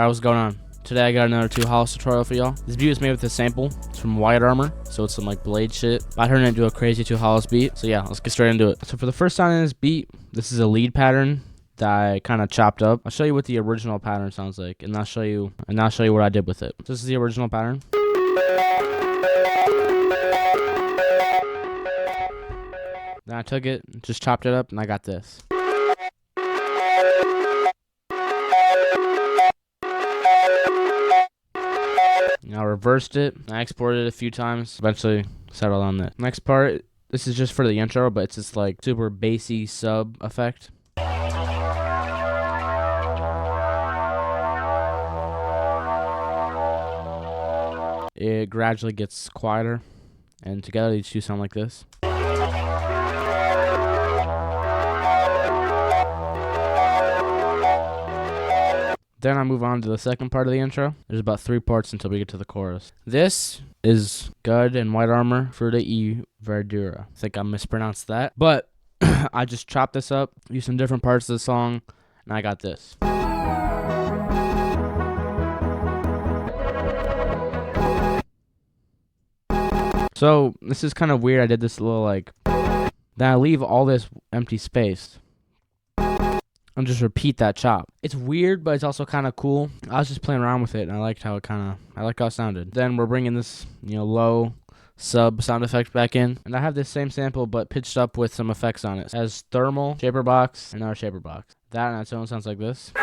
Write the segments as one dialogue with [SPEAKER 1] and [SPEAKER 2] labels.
[SPEAKER 1] Alright, what's going on? Today I got another 2hollis tutorial for y'all. This beat was made with a sample. It's from White Armor, so it's some like blade shit. I turned it into a crazy 2hollis beat. So yeah, let's get straight into it. So for the first sound in this beat, this is a lead pattern that I kind of chopped up. I'll show you what the original pattern sounds like, and I'll show you what I did with it. So this is the original pattern. Then I took it, just chopped it up, and I got this. I reversed it. I exported it a few times. Eventually settled on this. Next part, this is just for the intro, but it's this like super bassy sub effect. It gradually gets quieter, and together these two sound like this. Then I move on to the second part of the intro. There's about 3 parts until we get to the chorus. This is Gud and White Armor for the E Verdura. I think I mispronounced that. But I just chopped this up, used some different parts of the song, and I got this. So this is kind of weird. I did this little like, then I leave all this empty space and just repeat that chop. It's weird, but it's also kind of cool. I was just playing around with it, and I liked how it sounded. Then we're bringing this, low sub sound effect back in, and I have this same sample but pitched up with some effects on it. It has thermal, shaper box, and another shaper box. That on its own sounds like this.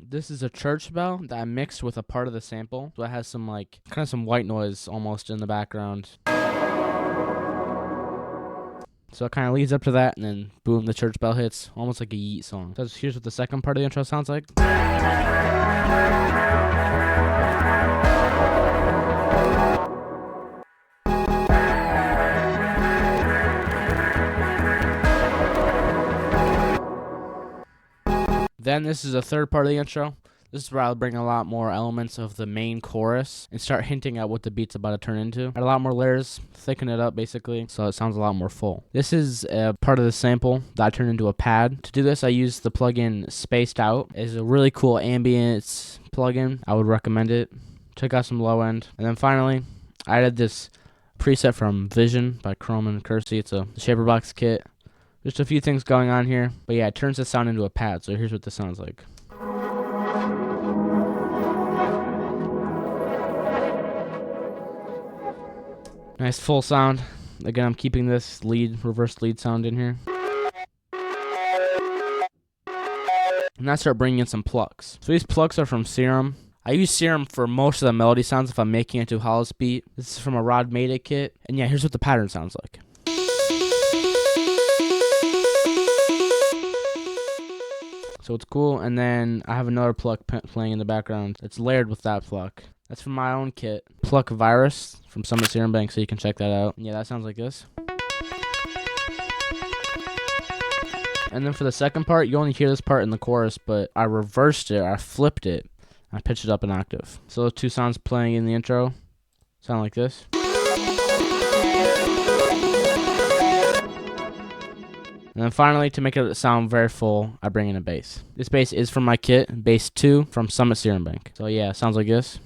[SPEAKER 1] This is a church bell that I mixed with a part of the sample, so it has some like kind of some white noise almost in the background. So it kind of leads up to that, and then boom, the church bell hits, almost like a Yeet song. So here's what the second part of the intro sounds like. Then this is the third part of the intro. This is where I'll bring a lot more elements of the main chorus and start hinting at what the beat's about to turn into. Add a lot more layers, thicken it up basically, so it sounds a lot more full. This is a part of the sample that I turned into a pad. To do this, I used the plugin Spaced Out. It's a really cool ambience plugin. I would recommend it. Check out some low end. And then finally, I added this preset from Vision by Chrome and Carti. It's a shaper box kit. Just a few things going on here. But yeah, it turns the sound into a pad, so here's what this sounds like. Nice full sound. Again, I'm keeping this reverse lead sound in here. And I start bringing in some plucks. So these plucks are from Serum. I use Serum for most of the melody sounds if I'm making a 2hollis beat. This is from a Rod Made It kit. And yeah, here's what the pattern sounds like. So it's cool. And then I have another pluck playing in the background. It's layered with that pluck. That's from my own kit. Pluck Virus from Summit Serum Bank, so you can check that out. Yeah, that sounds like this. And then for the second part, you only hear this part in the chorus, but I reversed it, I flipped it, I pitched it up an octave. So those two sounds playing in the intro sound like this. And then finally, to make it sound very full, I bring in a bass. This bass is from my kit, Bass 2 from Summit Serum Bank. So yeah, it sounds like this.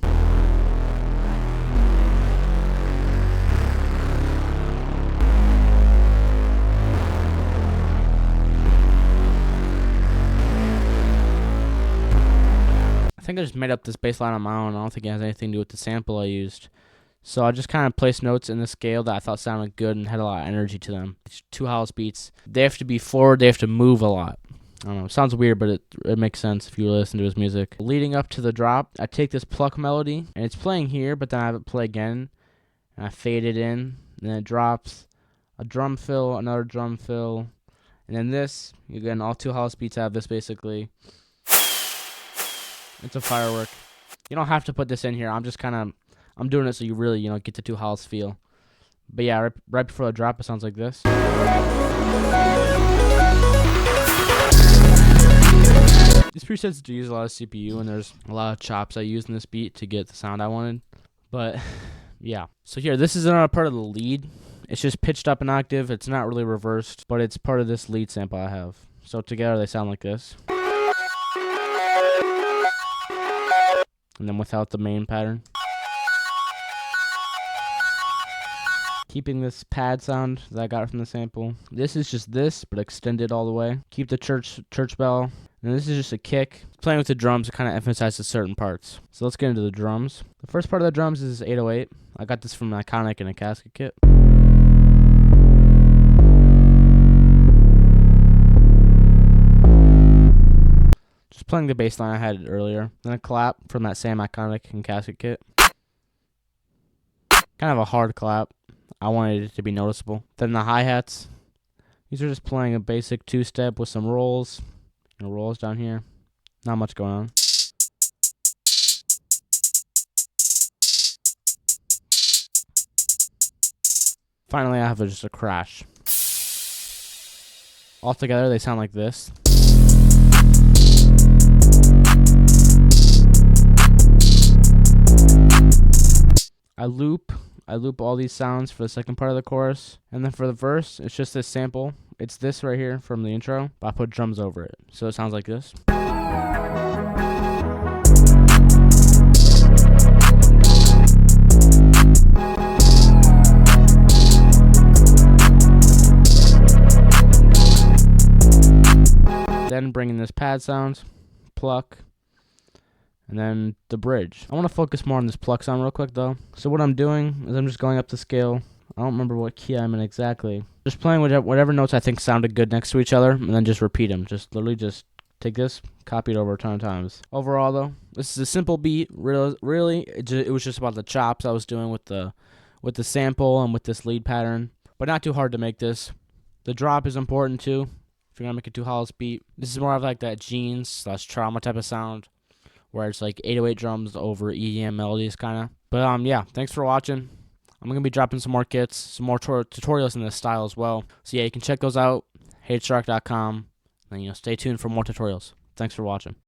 [SPEAKER 1] I think I just made up this bass line on my own. I don't think it has anything to do with the sample I used. So I just kind of placed notes in the scale that I thought sounded good and had a lot of energy to them. These 2hollis beats, they have to be forward, they have to move a lot. I don't know, it sounds weird, but it makes sense if you listen to his music. Leading up to the drop, I take this pluck melody, and it's playing here, but then I have it play again, and I fade it in, and then it drops. A drum fill, another drum fill, and then this, again, all 2hollis beats have this basically. It's a firework. You don't have to put this in here. I'm doing it so you really, get the 2hollis feel. But yeah, right before the drop, it sounds like this. These presets do use a lot of CPU, and there's a lot of chops I used in this beat to get the sound I wanted. But yeah. So here, this is another part of the lead. It's just pitched up an octave. It's not really reversed, but it's part of this lead sample I have. So together they sound like this. And then without the main pattern. Keeping this pad sound that I got from the sample. This is just this, but extended all the way. Keep the church bell. And this is just a kick. Playing with the drums to kind of emphasize certain parts. So let's get into the drums. The first part of the drums is 808. I got this from Iconic in a casket kit. Just playing the bass line I had earlier. Then a clap from that same Iconic and casket kit. Kind of a hard clap. I wanted it to be noticeable. Then the hi-hats. These are just playing a basic two-step with some rolls. Rolls down here. Not much going on. Finally, I have just a crash. All together, they sound like this. I loop all these sounds for the second part of the chorus. And then for the verse, it's just this sample. It's this right here from the intro, but I put drums over it. So it sounds like this. Then bringing this pad sound, pluck, and then the bridge. I want to focus more on this pluck sound real quick though. So what I'm doing is I'm just going up the scale. I don't remember what key I'm in exactly. Just playing whatever notes I think sounded good next to each other, and then just repeat them. Just literally just take this, copy it over a ton of times. Overall though, this is a simple beat. Really, it was just about the chops I was doing with the sample and with this lead pattern, but not too hard to make this. The drop is important too. If you're gonna make a 2hollis beat, this is more of like that jeans/trauma type of sound, where it's like 808 drums over EDM melodies kind of. But yeah, thanks for watching. I'm gonna be dropping some more kits, some more tutorials in this style as well. So yeah, you can check those out, hateshark.com, and stay tuned for more tutorials. Thanks for watching.